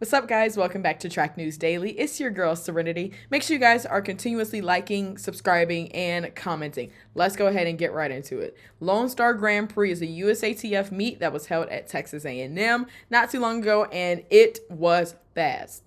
What's up, guys? Welcome back to Track News Daily. It's your girl, Serenity. Make sure you guys are continuously liking, subscribing, and commenting. Let's go ahead and get right into it. Lone Star Grand Prix is a USATF meet that was held at Texas A&M not too long ago, and it was fast.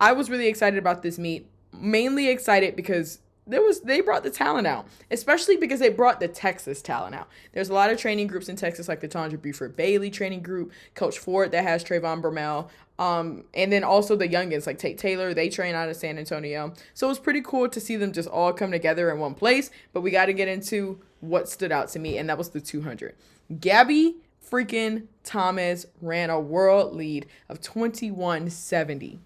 I was really excited about this meet, mainly excited because they brought the talent out, especially because they brought the Texas talent out. There's a lot of training groups in Texas, like the Tondra Buford Bailey training group, Coach Ford that has Trayvon Bromell, and then also the youngins like Tate Taylor. They train out of San Antonio, so it was pretty cool to see them just all come together in one place. But we got to get into what stood out to me, and that was the 200. Gabby freaking Thomas ran a world lead of 21:70.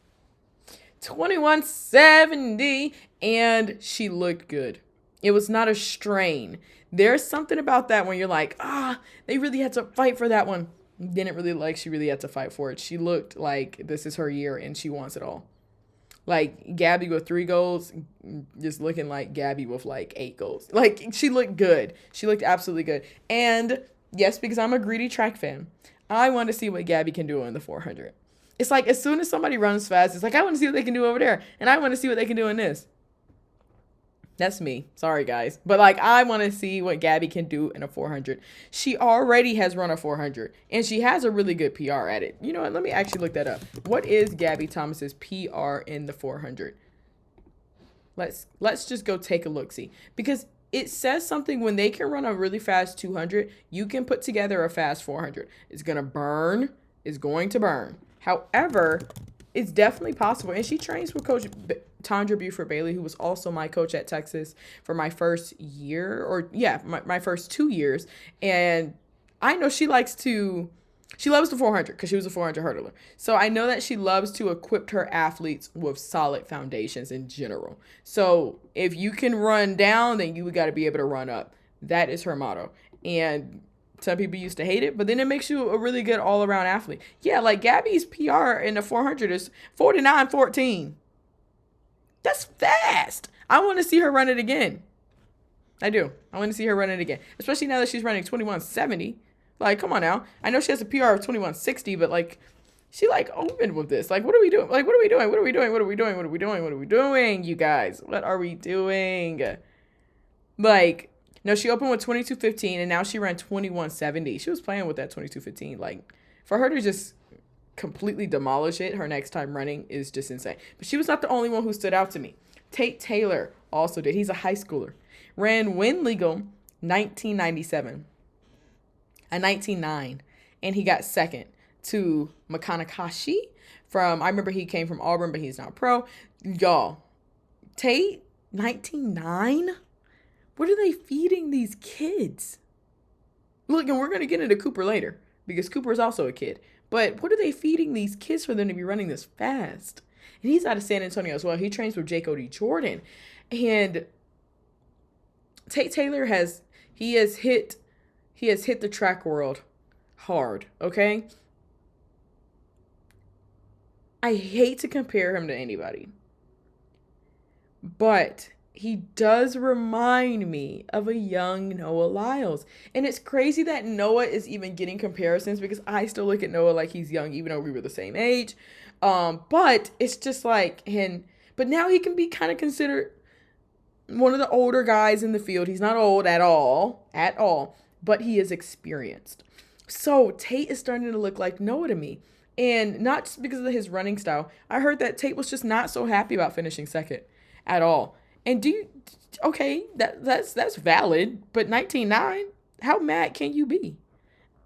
21:70, and she looked good. It was not a strain. There's something about that when you're like, they really had to fight for that one. Didn't really like she really had to fight for it. She looked like this is her year and she wants it all. Like Gabby with 3 goals, just looking like Gabby with like 8 goals. Like she looked good. She looked absolutely good. And yes, because I'm a greedy track fan, I want to see what Gabby can do in the 400. It's like as soon as somebody runs fast, it's like, I want to see what they can do over there. And I want to see what they can do in this. That's me. Sorry, guys. But like, I want to see what Gabby can do in a 400. She already has run a 400. And she has a really good PR at it. You know what? Let me actually look that up. What is Gabby Thomas's PR in the 400? Let's just go take a look-see. Because it says something when they can run a really fast 200, you can put together a fast 400. It's going to burn. It's going to burn. However, it's definitely possible. And she trains with Coach Tondra Buford Bailey, who was also my coach at Texas for my first year, my first 2 years. And I know she loves the 400 because she was a 400 hurdler. So I know that she loves to equip her athletes with solid foundations in general. So if you can run down, then you got to be able to run up. That is her motto. And some people used to hate it, but then it makes you a really good all-around athlete. Yeah, like Gabby's PR in the 400 is 49:14. That's fast. I want to see her run it again. I do. I want to see her run it again, especially now that she's running 21:70. Like, come on now. I know she has a PR of 21:60, but like, she like opened with this. Like, what are we doing? Like, what are we doing? What are we doing? What are we doing? What are we doing? What are we doing, you guys? What are we doing? Like, no, she opened with 22:15, and now she ran 21:70. She was playing with that 22:15. Like, for her to just completely demolish it her next time running is just insane. But she was not the only one who stood out to me. Tate Taylor also did. He's a high schooler. Ran win legal 1997. A 19.9. And he got second to Makanakashi I remember he came from Auburn, but he's not pro. Y'all, Tate, 19.9? What are they feeding these kids? Look, and we're going to get into Cooper later because Cooper is also a kid. But what are they feeding these kids for them to be running this fast? And he's out of San Antonio as well. He trains with Jake O.D. Jordan. And Tate Taylor has hit the track world hard, okay? I hate to compare him to anybody, but he does remind me of a young Noah Lyles. And it's crazy that Noah is even getting comparisons because I still look at Noah like he's young, even though we were the same age. But it's just like him. But now he can be kind of considered one of the older guys in the field. He's not old at all, but he is experienced. So Tate is starting to look like Noah to me. And not just because of his running style. I heard that Tate was just not so happy about finishing second at all. And that's valid, but 19.9, how mad can you be?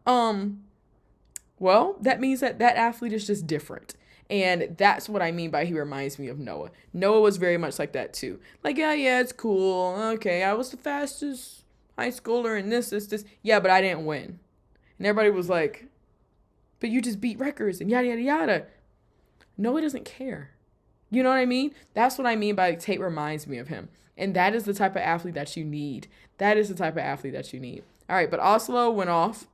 Well, that means that athlete is just different. And that's what I mean by he reminds me of Noah. Noah was very much like that too. Like, yeah, it's cool. Okay, I was the fastest high schooler in this. Yeah, but I didn't win. And everybody was like, but you just beat records and yada, yada, yada. Noah doesn't care. You know what I mean? That's what I mean by Tate reminds me of him. And that is the type of athlete that you need. All right, but Oslo went off.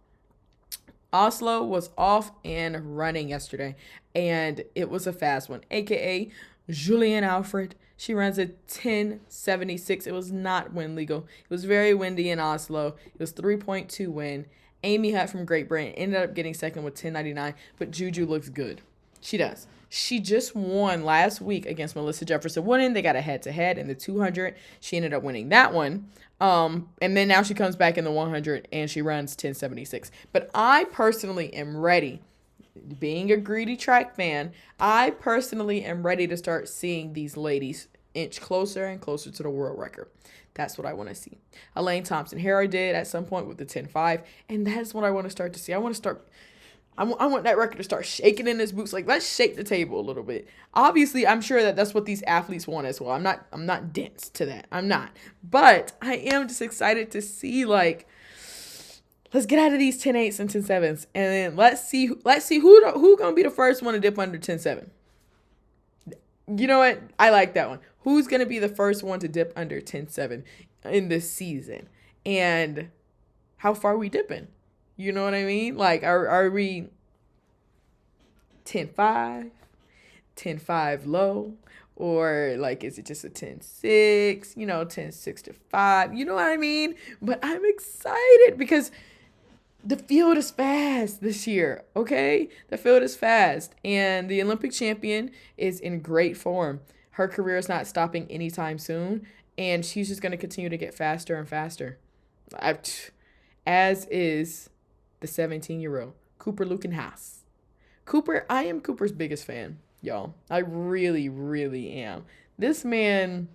Oslo was off and running yesterday. And it was a fast one. AKA Julian Alfred. She runs a 10:76. It was not wind legal. It was very windy in Oslo. It was 3.2 wind. Amy Hutt from Great Britain ended up getting second with 10.99. But Juju looks good. She does. She just won last week against Melissa Jefferson Wooden. They got a head-to-head in the 200. She ended up winning that one. And then now she comes back in the 100 and she runs 10:76. But I personally am ready. Being a greedy track fan, I personally am ready to start seeing these ladies inch closer and closer to the world record. That's what I want to see. Elaine Thompson-Herah did at some point with the 10.5, and that's what I want to start to see. I want that record to start shaking in his boots. Like, let's shake the table a little bit. Obviously, I'm sure that that's what these athletes want as well. I'm not dense to that. I'm not. But I am just excited to see, like, let's get out of these 10.8s and 10.7s, and then let's see who gonna be the first one to dip under 10.7. You know what? I like that one. Who's gonna be the first one to dip under 10.7 in this season, and how far are we dipping? You know what I mean? Like, are we 10.5, 10.5 low, or like is it just a 10.6? 10.6 to 5. You know what I mean? But I'm excited because the field is fast this year, okay? The field is fast, and the Olympic champion is in great form. Her career is not stopping anytime soon, and she's just going to continue to get faster and faster. As is the 17-year-old, Cooper Lukenhaas. I am Cooper's biggest fan, y'all. I really, really am. This man,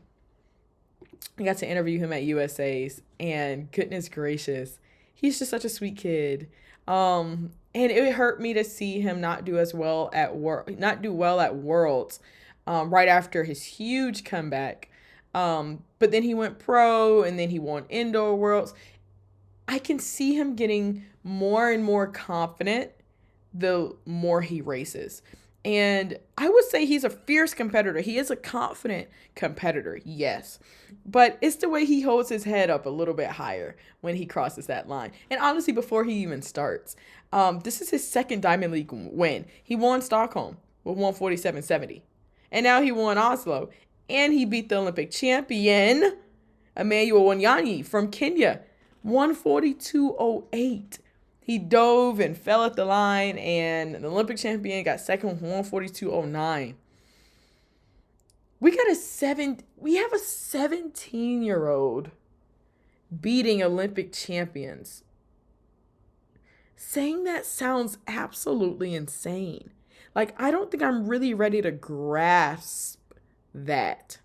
I got to interview him at USA's, and goodness gracious, he's just such a sweet kid. And it hurt me to see him not do well at Worlds, right after his huge comeback. But then he went pro, and then he won indoor Worlds. I can see him getting more and more confident the more he races. And I would say he's a fierce competitor. He is a confident competitor, yes. But it's the way he holds his head up a little bit higher when he crosses that line. And honestly, before he even starts, this is his second Diamond League win. He won Stockholm with 147.70. And now he won Oslo. And he beat the Olympic champion, Emmanuel Wanyanyi from Kenya, 142.08. He dove and fell at the line, and the Olympic champion got second with 142.09. We have a 17-year-old beating Olympic champions. Saying that sounds absolutely insane. Like, I don't think I'm really ready to grasp that.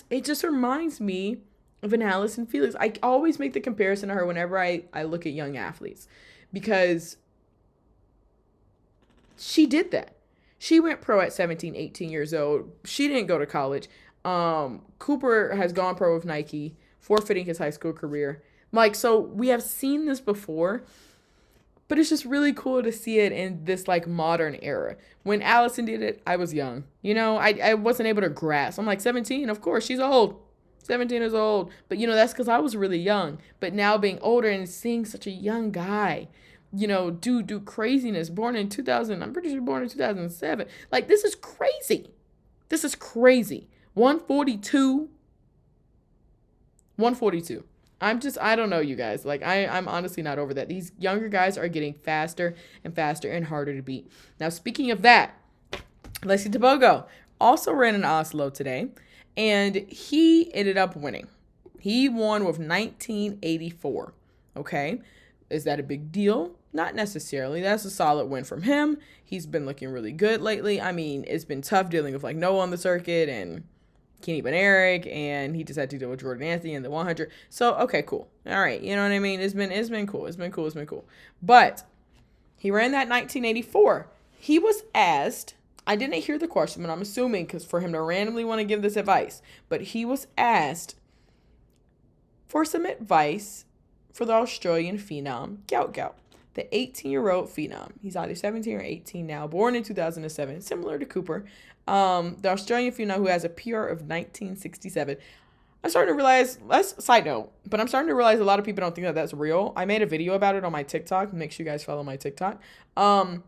It just reminds me of an Allison Felix. I always make the comparison to her whenever I look at young athletes, because she did that. She went pro at 17, 18 years old. She didn't go to college. Cooper has gone pro with Nike, forfeiting his high school career. Like, so we have seen this before, but it's just really cool to see it in this, like, modern era. When Allison did it, I was young. I wasn't able to grasp. I'm like, 17? Of course, she's old. 17 is old. But, that's because I was really young. But now being older and seeing such a young guy, do craziness. Born in 2000. I'm pretty sure born in 2007. Like, this is crazy. 142. I don't know, you guys. Like, I'm honestly not over that. These younger guys are getting faster and faster and harder to beat. Now, speaking of that, Lexi Tebogo also ran in Oslo today, and he ended up winning. He won with 1984. Okay. Is that a big deal? Not necessarily. That's a solid win from him. He's been looking really good lately. I mean, it's been tough dealing with, like, Noah on the circuit and Kenny Eric, and he just had to deal with Jordan Anthony in the 100. So, okay, cool. All right. You know what I mean? It's been cool. It's been cool. But he ran that 1984. He was asked, I didn't hear the question, but I'm assuming because for him to randomly want to give this advice, but he was asked for some advice for the Australian phenom, Gout, the 18-year-old phenom. He's either 17 or 18 now, born in 2007, similar to Cooper. The Australian phenom who has a PR of 1967. I'm starting to realize, side note, but I'm starting to realize a lot of people don't think that that's real. I made a video about it on my TikTok. Make sure you guys follow my TikTok. And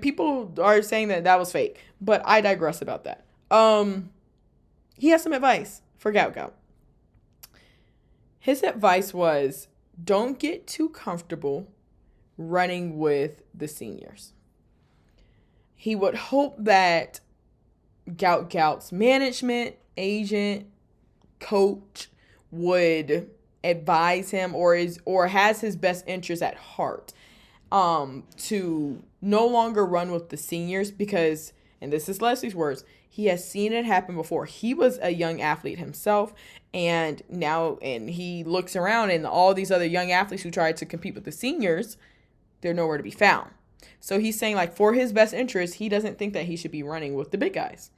people are saying that was fake, but I digress about that. He has some advice for Gout. His advice was, don't get too comfortable running with the seniors. he would hope that Gout's management, agent, coach would advise him or has his best interest at heart, to no longer run with the seniors because, and this is Leslie's words, he has seen it happen before. He was a young athlete himself, and he looks around and all these other young athletes who tried to compete with the seniors, they're nowhere to be found. So he's saying, like, for his best interest, he doesn't think that he should be running with the big guys.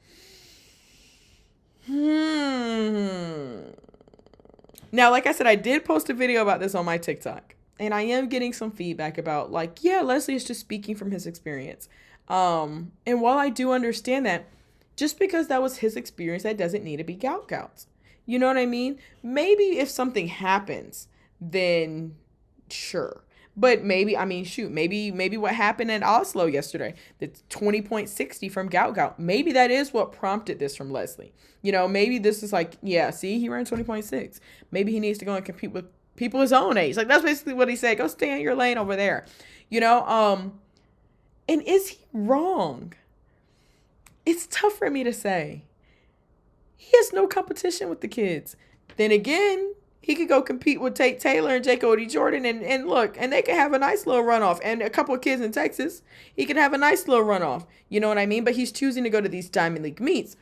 Now, like I said, I did post a video about this on my TikTok, and I am getting some feedback about, like, yeah, Leslie is just speaking from his experience. And while I do understand that, just because that was his experience, that doesn't need to be Gout's. You know what I mean? Maybe if something happens, then sure. But maybe what happened at Oslo yesterday, the 20.60 from Gout, maybe that is what prompted this from Leslie. You know, maybe this is like, yeah, see, he ran 20.6. Maybe he needs to go and compete with people his own age. Like, that's basically what he said. Go stay in your lane over there. You know, and is he wrong? It's tough for me to say. He has no competition with the kids. Then again, he could go compete with Tate Taylor and Jake Odie Jordan and look, and they could have a nice little runoff. And a couple of kids in Texas, he could have a nice little runoff. You know what I mean? But he's choosing to go to these Diamond League meets.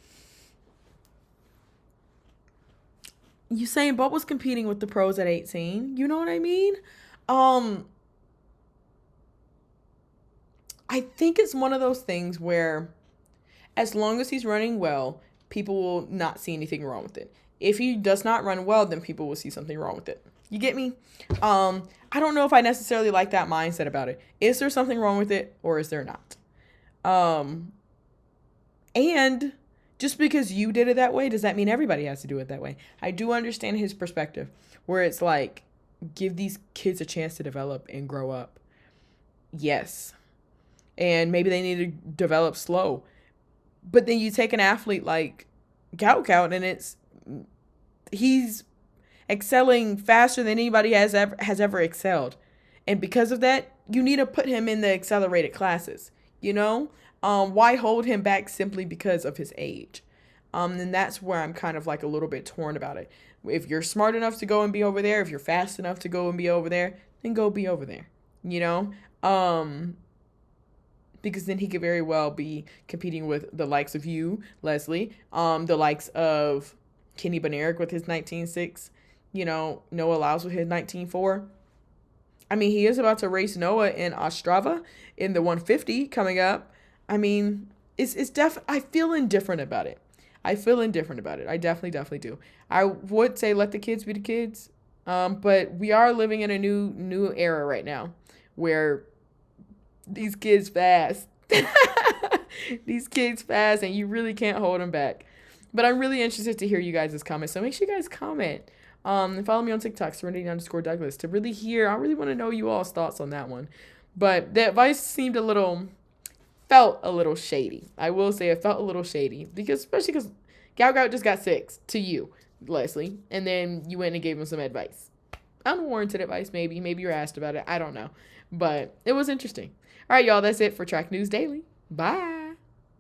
Usain Bolt was competing with the pros at 18. You know what I mean? I think it's one of those things where as long as he's running well, people will not see anything wrong with it. If he does not run well, then people will see something wrong with it. You get me? I don't know if I necessarily like that mindset about it. Is there something wrong with it or is there not? And just because you did it that way, does that mean everybody has to do it that way? I do understand his perspective where it's like, give these kids a chance to develop and grow up. Yes. And maybe they need to develop slow. But then you take an athlete like Gout and he's excelling faster than anybody has ever excelled. And because of that, you need to put him in the accelerated classes, you know? Why hold him back simply because of his age? And that's where I'm kind of like a little bit torn about it. If you're smart enough to go and be over there, if you're fast enough to go and be over there, then go be over there, you know? Because then he could very well be competing with the likes of you, Leslie, the likes of Kenny Benerick with his 19.6, you know, Noah Lyles with his 19.4. I mean, he is about to race Noah in Ostrava in the 150 coming up. I mean, I feel indifferent about it. I definitely do. I would say let the kids be the kids. But we are living in a new era right now where these kids fast. These kids fast, and you really can't hold them back. But I'm really interested to hear you guys' comments. So make sure you guys comment. And follow me on TikTok, Serenity_Douglas, to really hear. I really want to know you all's thoughts on that one. But the advice felt a little shady. I will say it felt a little shady. Especially because Gout just got 6 to you, Leslie. And then you went and gave him some advice. Unwarranted advice, maybe. Maybe you're asked about it. I don't know. But it was interesting. All right, y'all. That's it for Track News Daily. Bye.